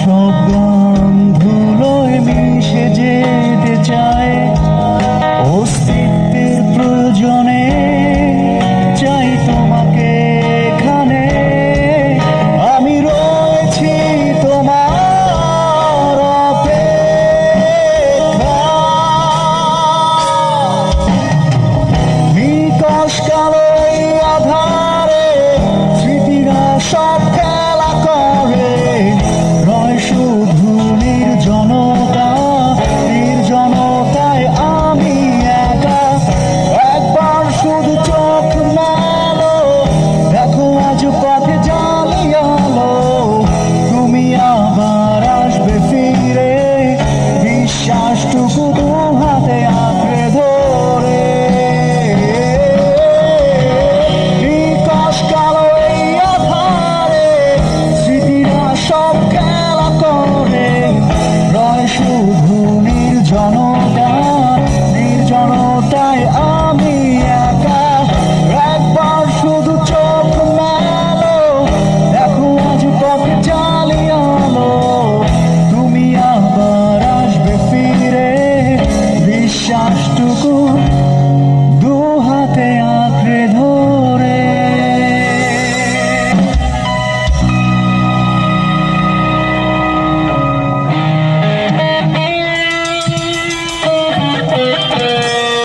সব গান ধুলোয় মিশে যেতে চায়, অস্তিত্বের প্রয়োজনে চাই তোমাকে এখানে। আমি রয়েছি তোমার অপেক্ষায়। নিকশ কালো এই আধারে স্মৃতিরা সব খেলা করে, রয় শুধু নির্জনতা, নির্জনতায় আমি একা। একবার শুধু চোখ মেলো, দেখো আজ পথে জ্বালিয়ালো, তুমি আবার আসবে ফিরে, বিশ্বাসটুকু দু হাতে আঁকড়ে ধরে। নিকশ কালো এই আধারে স্মৃতিরা সব খেলা করে, রয় শুধু নির্জনতা।